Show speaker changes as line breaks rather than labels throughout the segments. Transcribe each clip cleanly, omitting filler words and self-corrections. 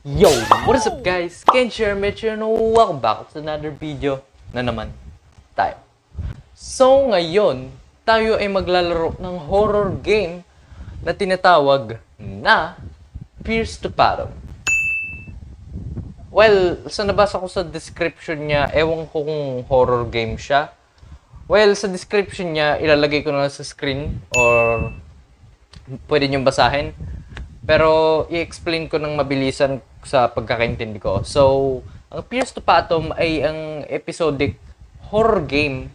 Yo! What is up guys? Ken Shermich and welcome back to another video na naman tayo. So ngayon, tayo ay maglalaro ng horror game na tinatawag na Pierce to Fathom. Well, sa nabasa ko sa description niya, ewan ko kung horror game siya. Well, sa description niya, ilalagay ko na lang sa screen or pwede niyong basahin. Pero i-explain ko ng mabilisan sa pagkakaintindi ko. So, ang Pierce to Fathom ay ang episodic horror game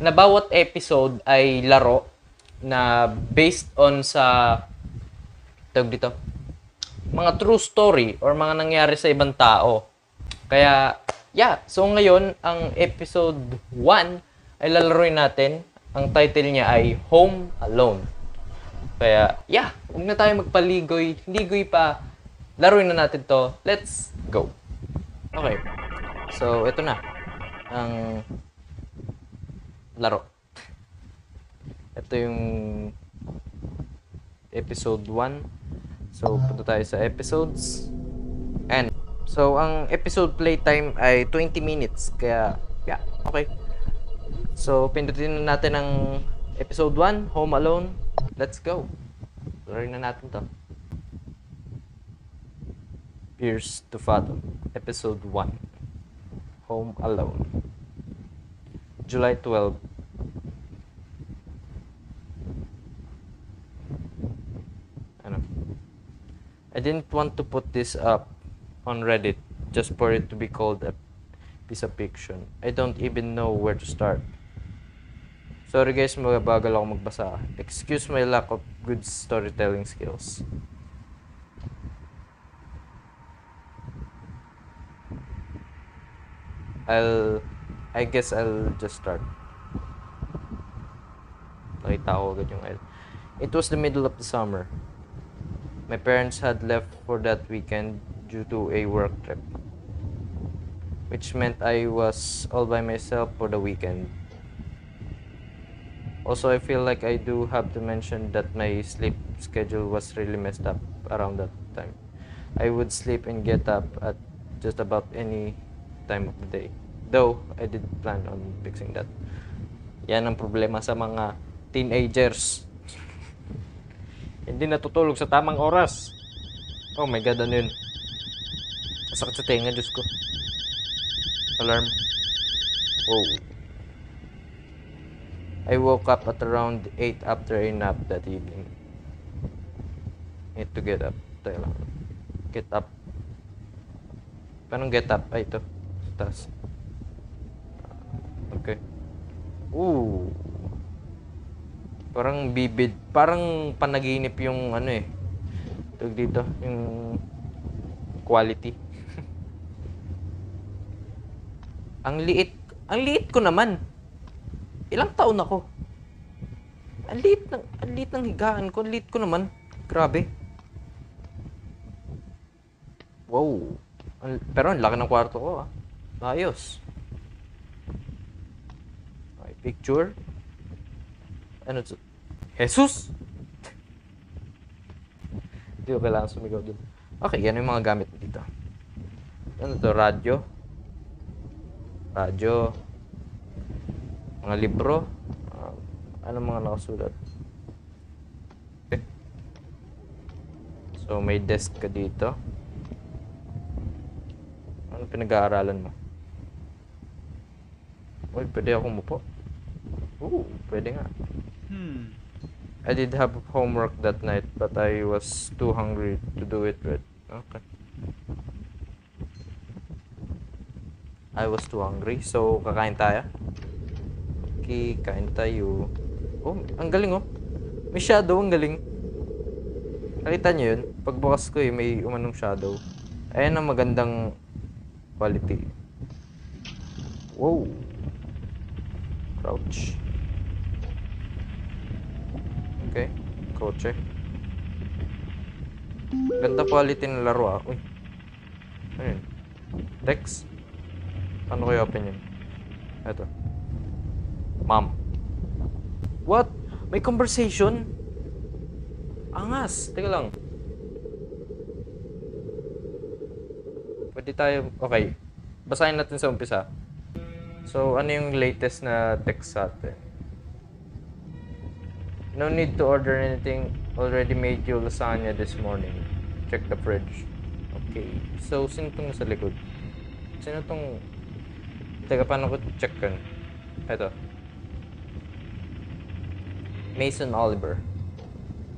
na bawat episode ay laro na based on sa tawag dito, mga true story or mga nangyari sa ibang tao. Kaya, yeah. So, ngayon, ang episode 1 ay lalaroin natin. Ang title niya ay Home Alone. Kaya, yeah. Huwag na tayo magpaligoy. Ligoy pa. Laruin na natin to. Let's go. Okay. So, ito na. Ang laro. Ito yung episode 1. So, punta tayo sa episodes. And, so, ang episode playtime ay 20 minutes. Kaya, yeah. Okay. So, pindutin na natin ang episode 1, Home Alone. Let's go. Laruin na natin to. Pierce to Fathom, Episode 1, Home Alone, July 12. I didn't want to put this up on Reddit just for it to be called a piece of fiction. I don't even know where to start. Sorry guys, mabagal ako magbasa. Excuse my lack of good storytelling skills. I guess I'll just start. Nakita ko agad yung L. It was the middle of the summer. My parents had left for that weekend due to a work trip, which meant I was all by myself for the weekend. Also, I feel like I do have to mention that my sleep schedule was really messed up around that time. I would sleep and get up at just about any time of the day. Though, I did plan on fixing that. Yan ang problema sa mga teenagers. Hindi natutulog sa tamang oras. Oh my God, ano yun? Masakit sa tenga, Diyos ko. Alarm. Whoa. I woke up at around 8 after a nap that evening. Need to get up. Tayo lang. Get up. Paano get up? Ay, ito. Sa taas. Okay. Ooh. Parang bibid. Parang panaginip yung ano eh. Tawag dito. Yung quality. Ang liit. Ang liit ko naman. Ilang taon ako? Ang liit ng higaan ko. Ang liit ko naman. Grabe. Wow. Pero ang laki ng kwarto ko ah. Ayos. Okay, picture. Ano to? Jesus! Hindi ko kailangan sumigaw dun. Okay, yan yung mga gamit dito. Ano to? Radyo. Radyo. Mga libro. Ano mga nakasulat? Okay. So, may desk ka dito. Ano pinag-aaralan mo? Uy, pwede ako umupo. Ooh, pwede nga. I did have homework that night, but I was too hungry to do it right. Okay. I was too hungry, so kakain tayo. Okay, kain tayo. Oh, ang galing oh. May shadow, ang galing. Nakita nyo yun? Pagbukas ko may umanong shadow. Ayan ang magandang quality. Wow. Crouch. Okay, kotse. Ganda quality ng laro ah. Uy. Ano yun? Text? Paano ko i-open yun? Eto. Mom. What? May conversation? Angas. Teka lang. Pwede tayo, okay. Basahin natin sa umpisa. So, ano yung latest na text sa atin? No need to order anything. Already made you lasagna this morning. Check the fridge. Okay. So, sino tong nasa likod? Sino tong... Teka, paano ko check kan? Ito. Mason Oliver.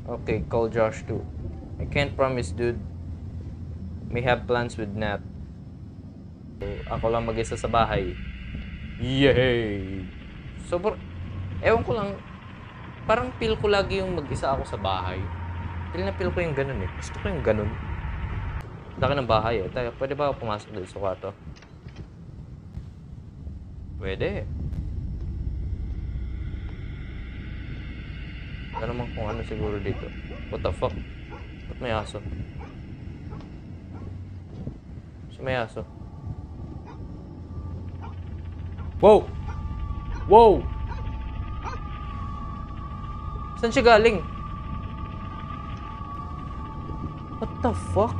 Okay, call Josh too. I can't promise, dude. May have plans with Nat. So, ako lang mag-isa sa bahay. Yay! So, ewan ko lang, parang feel ko lagi yung mag-isa ako sa bahay. Feel na feel ko yung ganun eh. Gusto ko yung ganun. Laki ng bahay eh. Tayo, pwede ba ako pumasok dito sa kwarto? Pwede. Wala naman kung ano siguro dito. What the fuck? Ba't may aso? May aso. Wow! Wow! Saan siya galing? What the fuck?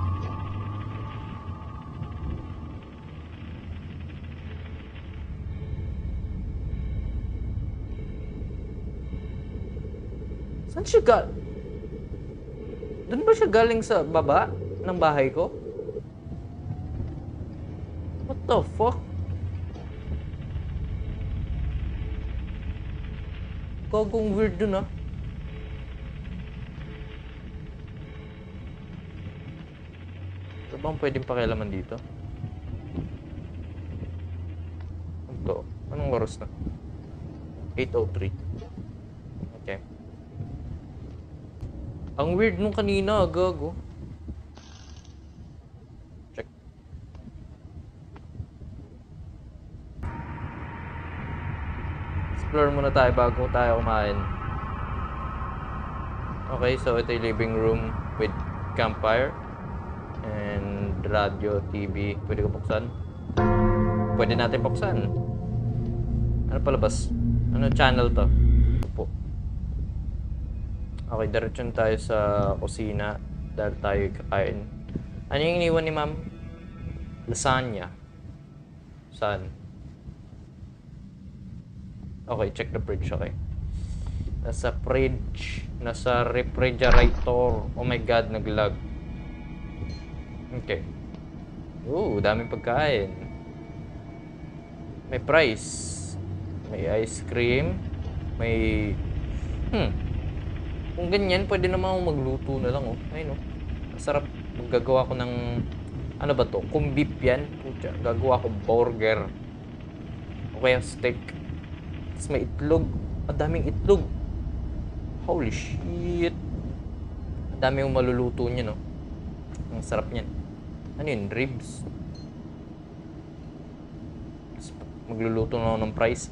Saan siya Doon ba siya galing sa baba ng bahay ko? What the fuck? Gagong weird dun ah. Ito bang pwedeng pakialaman dito? Ito. Anong oras na? 8:03. Okay. Ang weird nung kanina, gago. Check. Explore muna tayo bago tayo kumain. Okay, so ito yung living room with campfire and radio, TV. Pwede ko buksan? Pwede natin buksan. Ano palabas? Ano channel to? Opo. Okay, diretso tayo sa kusina dahil tayo kakain. Ano yung iniwan ni ma'am? Lasagna. Saan? Okay, check the fridge. Okay. Nasa fridge. Nasa refrigerator. Oh my god, naglag. Okay. Ooh, daming pagkain. May price. May ice cream. May... Kung ganyan, pwede naman akong magluto na lang, oh. Ayun, oh. Masarap. Maggagawa ko ng... Ano ba to? Kung beef yan. Pucha, gagawa ko burger. O kaya steak. Tapos may itlog. Ang daming itlog. Holy shit. Ang dami yung maluluto niya, no? Ang sarap niyan. Ano yun? Ribs. Magluluto na ako ng price.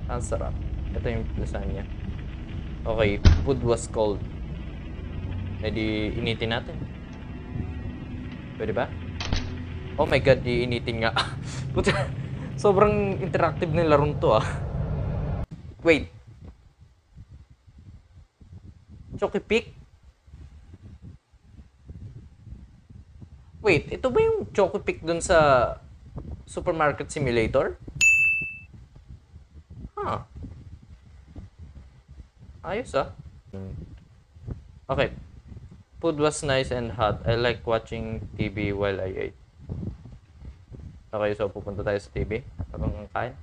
Ang sarap. Ito yung lasagna. Okay, food was cold. Edi initin natin. Pwede ba? Oh my god, iinitin nga. Sobrang interactive na larong to ah. Wait. Chocopic? Wait, ito ba yung Chocopic dun sa Supermarket Simulator? Huh. Ayos ah. Okay. Food was nice and hot. I like watching TV while I ate. Okay, so pupunta tayo sa TV habang kain.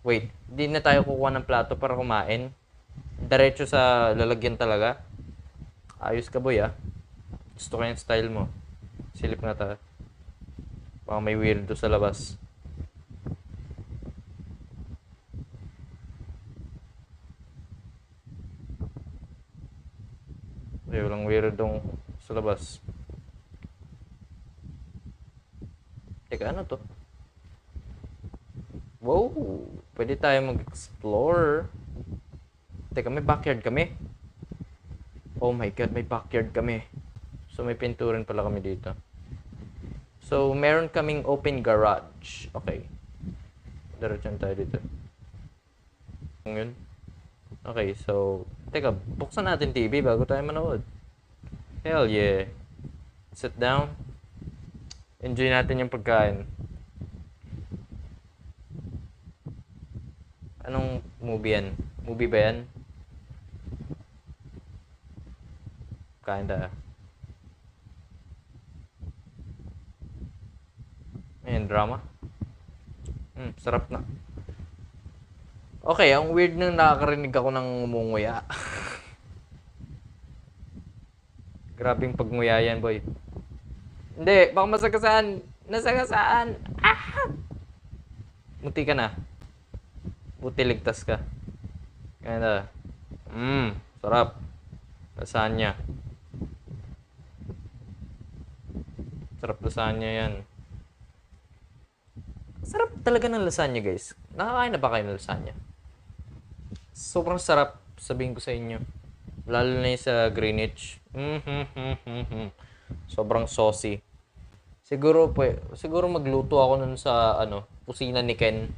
Wait, di na tayo kukuha ng plato para kumain. Diretso sa lalagyan talaga. Ayos ka boy ah. Gusto ko yung style mo. Silip nga tayo. Baka may weirdo sa labas. Okay, walang weirdong sa labas. Teka, ano to? Wow! Pwede tayo mag-explore. Teka, may backyard kami. Oh my god, may backyard kami. So, may pinturan pala kami dito. So, meron kaming open garage. Okay. Diretso tayo dito. Yun. Okay, so... Teka, buksan natin TV bago tayo manood. Hell yeah. Sit down. Enjoy natin yung pagkain. Anong movie yan? Movie ba yan? Kinda. Ayan, drama. Sarap na. Okay, ang weird nang nakakarinig ako ng umunguya. Grabing pagnguya yan, boy. Hindi, baka masagasaan. Nasagasaan. Ah! Muti ka na. Buti ligtas ka. Kaya sarap. Lasagna. Sarap lasagna yan. Sarap talaga ng lasagna, guys. Nakakain na ba kayo ng lasagna? Sobrang sarap, sabihin ko sa inyo. Lalo na yung sa Greenwich. Sobrang saucy. Siguro magluto ako nun sa kusina ni Ken.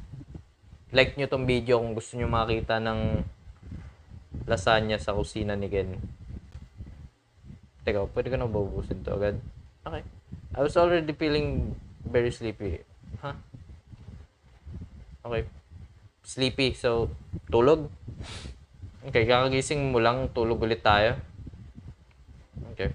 Like nyo tong video kung gusto nyo makita ng lasagna sa kusina ni Ken. Teka, pwede ka na babusin to agad? Okay. I was already feeling very sleepy. Huh? Okay. Sleepy, so tulog. Okay, kakagising mo lang, tulog ulit tayo. Okay.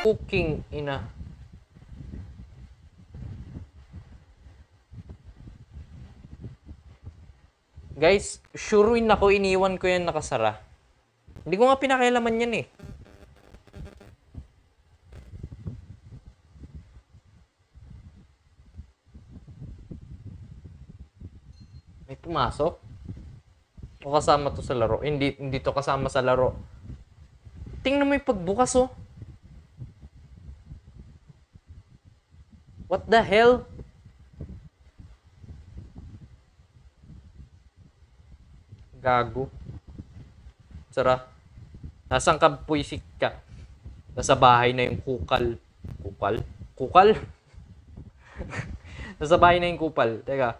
Cooking ina. Guys, sure win ako, iniwan ko yan nakasara. Hindi ko nga pinakailaman yan eh. May pumasok? O kasama to sa laro? Hindi to kasama sa laro. Tingnan mo yung pagbukas oh. What the hell? Gago. Sara. Nasaan ka, puisik ka? Nasa bahay na yung kukal. Kukal? Kukal? Nasa bahay na yung kupal. Teka.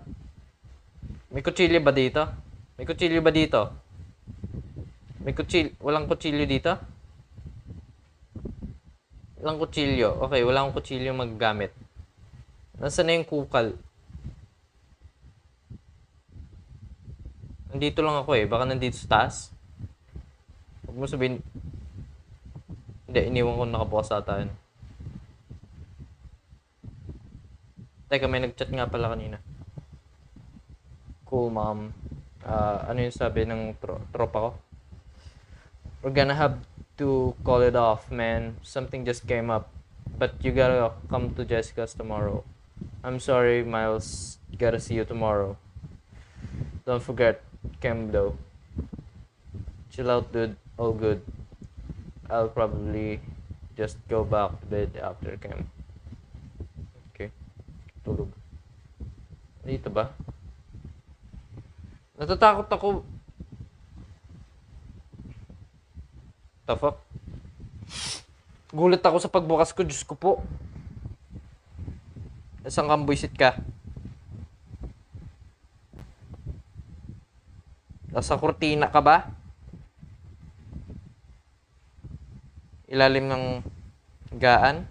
May kutsilyo ba dito? May kutsilyo ba dito? Walang kutsilyo dito? Walang kutsilyo. Okay, walang kutsilyo maggamit. Nasaan na yung kukal? Nandito lang ako eh. Baka nandito sa taas. Huwag mo sabihin. Hindi, iniwan ko nakabukas ata yun. Teka, may nag-chat nga pala kanina. Cool, mom. Ano yung sabi ng tropa ko? We're gonna have to call it off, man. Something just came up. But you gotta come to Jessica's tomorrow. I'm sorry, Miles. Gotta see you tomorrow. Don't forget, Chem though. Chill out, dude. All good. I'll probably just go back to bed after Chem. Okay. Tulog. Dito ba? Natatakot ako. The fuck? Gulat ako sa pagbukas ko. Diyos ko po. Nasaan kang buisit ka? Nasa kurtina ka ba? Ilalim ng gaan?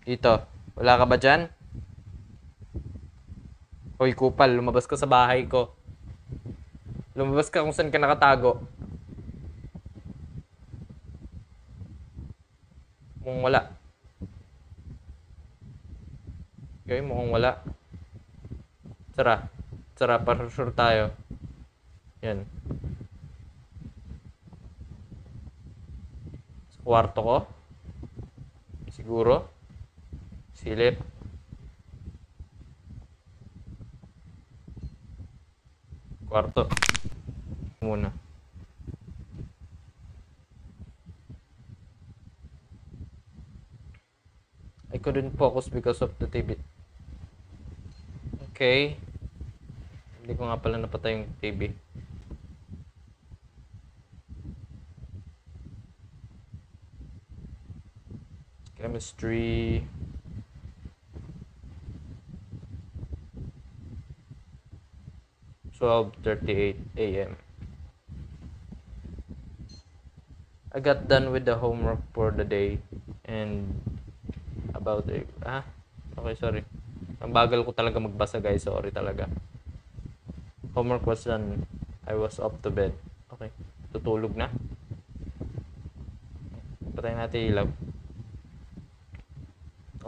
Dito. Wala ka ba dyan? Hoy, kupal, lumabas ka sa bahay ko. Lumabas ka kung saan ka nakatago. Mukhang wala. Okay, mukhang wala. Tara. Tara, para sure tayo. Yan. Sa kwarto ko. Siguro. Silip. Kwarto. Muna. I couldn't focus because of the TV. Okay. Hindi ko nga pala napatay yung TV. Chemistry. (12:38 a.m.) I got done with the homework for the day and about it. Okay, sorry. Ang bagal ko talaga magbasa, guys. Sorry talaga. Homework was done. I was up to bed. Okay. Tutulog na. Patayin natin yung ilaw.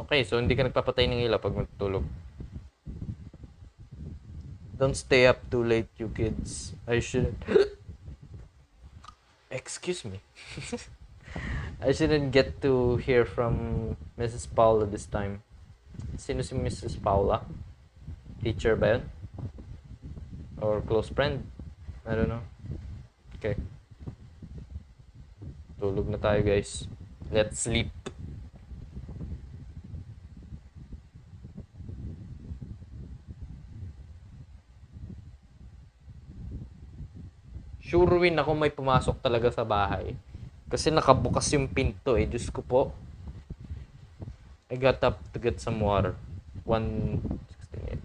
Okay, so hindi ka nagpapatay ng ilaw pag matutulog. Don't stay up too late, you kids. I shouldn't. Excuse me. I shouldn't get to hear from Mrs. Paula this time. Sino si Mrs. Paula? Teacher ba yun? Or close friend? I don't know. Okay. Tulog na tayo, guys. Let's sleep. Sure win ako may pumasok talaga sa bahay. Kasi nakabukas yung pinto eh. Diyos ko po. I got up to get some water. 1:68.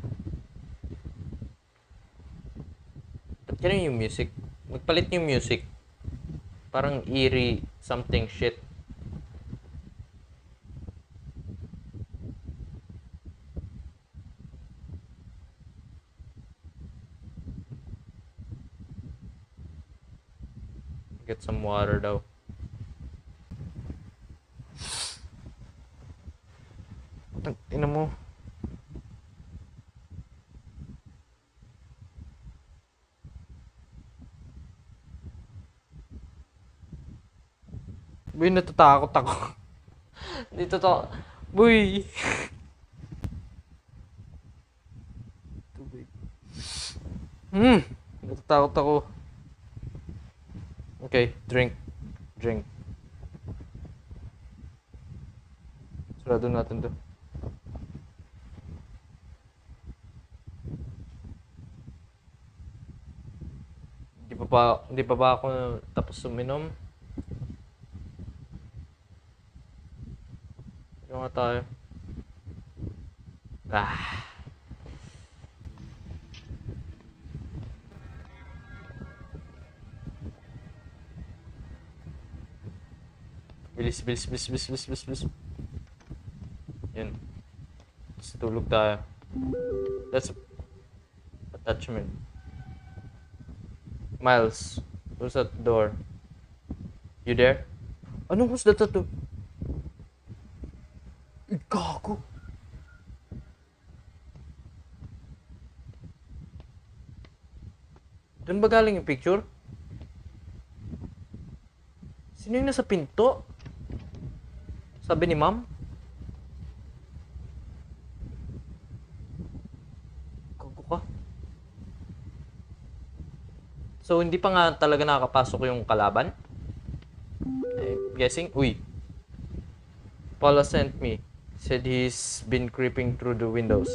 Ba't ganun yung music? Magpalit yung music. Parang eerie something shit. Get some water daw. Ina mo. Boy, natatakot ako. Dito to. Boy. Natatakot ako. Okay, drink. Sarado natin to. Hindi pa ba ako tapos uminom? Yung nga tayo. Bilis. Yun. Tapos tulog tayo. That's attachment. Miles, who's at the door? You there? Who's that tattoo? Gago. Doon ba galing yung picture? Sino yung nasa pinto? Sabi ni ma'am? Gago ka. So, hindi pa nga talaga nakakapasok yung kalaban? Guessing? Uy. Paula sent me. Said he's been creeping through the windows.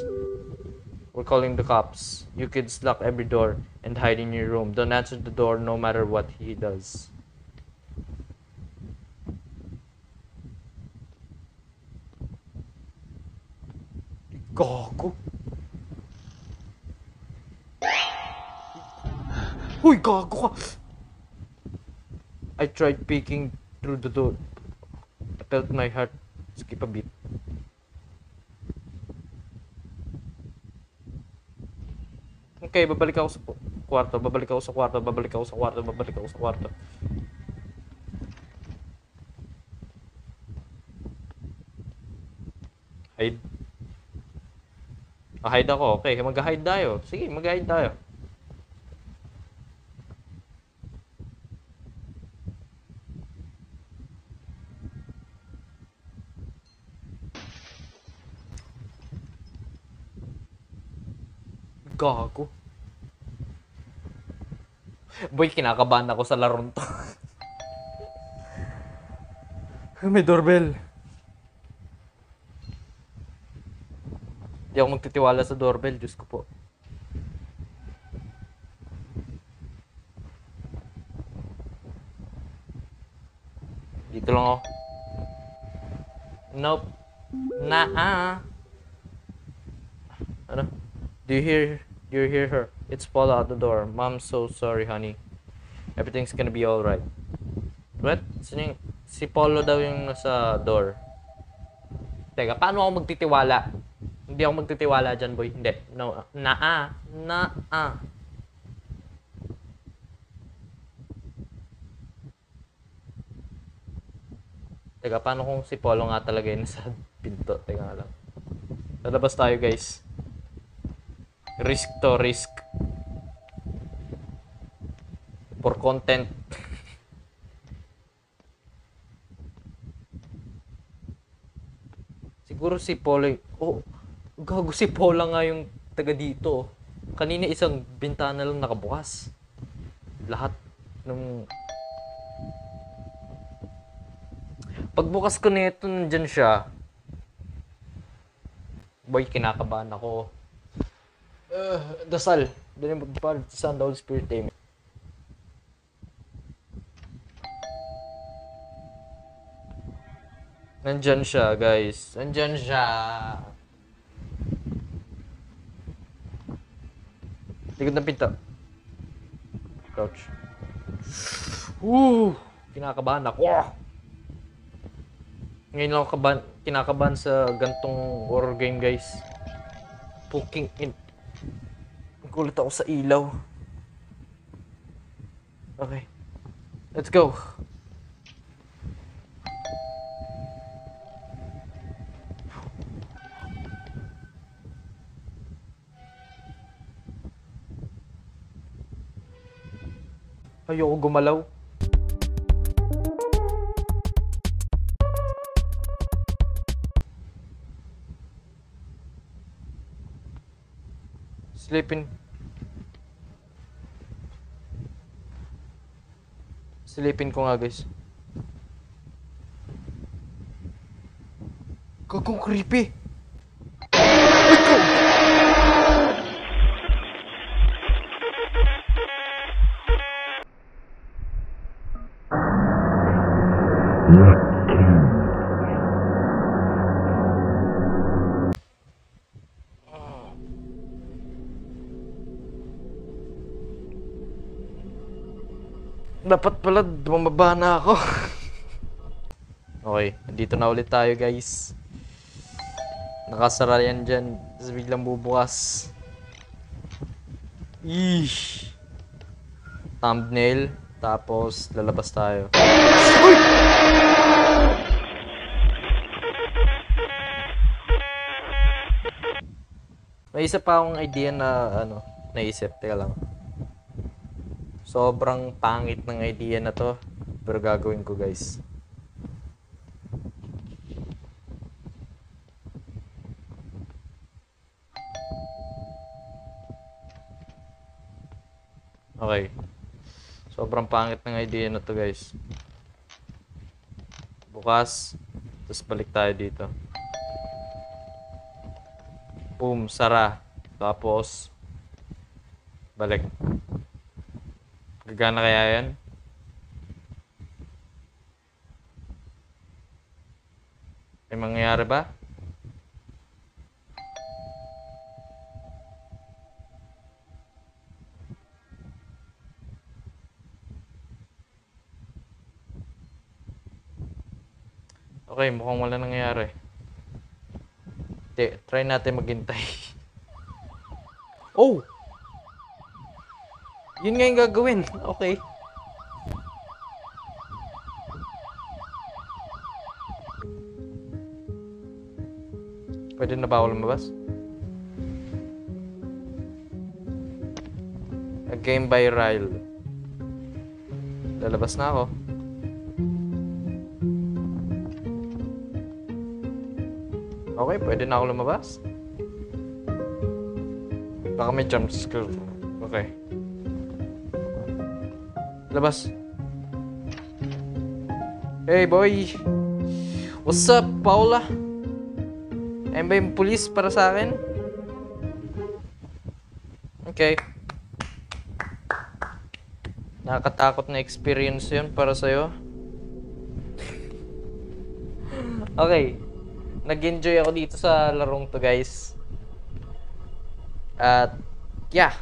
We're calling the cops. You kids lock every door and hide in your room. Don't answer the door no matter what he does. Gago. Uy, gago ka. I tried peeking through the door. I felt my heart skip a beat. Okay, babalik ako sa kwarto. Hide. Hide ako. Okay, mag-hide tayo. Sige, mag-hide tayo. Gago. Boy, kinakabahan ako sa larong to. May doorbell. Hindi ako magtitiwala sa doorbell. Diyos ko po. Dito lang ako. Nope. Ano? Do you hear her? It's Paula at the door. Mom's so sorry, honey. Everything's gonna be alright. What? Sino yung... Si Polo daw yung nasa door. Teka, paano ako magtitiwala? Hindi ako magtitiwala dyan, boy. Hindi. No. Naa. Teka, paano kung si Polo nga talaga yung nasa pinto? Teka nga lang. Lalabas tayo, guys. Risk to risk. For content. Siguro si Polo. Oh, gago si Polo nga yung taga dito. Kanina isang bintana lang nakabukas. Lahat ng... Pagbukas ko nito, nandyan siya. Boy, kinakabahan ako. Dasal. Dali magpapalad sa Holy Spirit, amen. Nandyan siya, guys. Nandyan siya. Likod ng pinto. Crouch. Kinakabahan ako. Ngayon lang ako kinakabahan sa gantong horror game, guys. Poking in. Gulat ako sa ilaw. Okay. Let's go. Ayoko gumalaw. Silipin ko nga, guys. Gagong creepy. Dapat pala bumaba na ako. Okay, nandito na ulit tayo, guys. Nakasara yan dyan. Tapos biglang bubukas. Eesh. Thumbnail. Tapos lalabas tayo. Uy! May isa pa akong idea na naisip. Teka lang. Sobrang pangit ng idea na to. Pero gagawin ko, guys. Okay. Sobrang pangit ng idea na to, guys. Bukas. Tapos balik tayo dito. Boom. Sara. Tapos balik. Gagana kaya yan? May mangyayari ba? Okay, mukhang wala nangyayari. Try natin maghintay. Oh! Yun nga yung gagawin. Okay. Pwede na ba ako lumabas? A game by Ryle. Lalabas na ako. Okay, pwede na ako lumabas. Baka may jump scare. Okay. Labas. Hey boy. What's up, Paula? Ayun ba yung police para sa akin? Okay. Nakakatakot na experience yun para sa'yo. Okay. Nag-enjoy ako dito sa larong to, guys. At, yeah.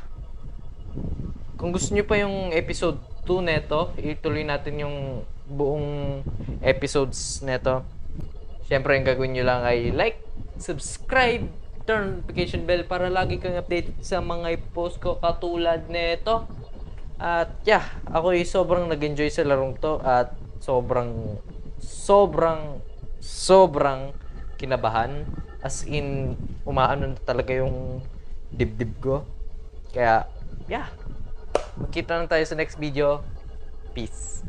Kung gusto nyo pa yung episode 2 neto. Ituloy natin yung buong episodes neto. Siyempre, ang gagawin nyo lang ay like, subscribe, turn notification bell para lagi kang updated sa mga i-post ko katulad nito. At yeah, ako ay sobrang nag-enjoy sa larong to at sobrang kinabahan. As in, umaano na talaga yung dibdib ko. Kaya, yeah. Magkita lang tayo sa next video. Peace.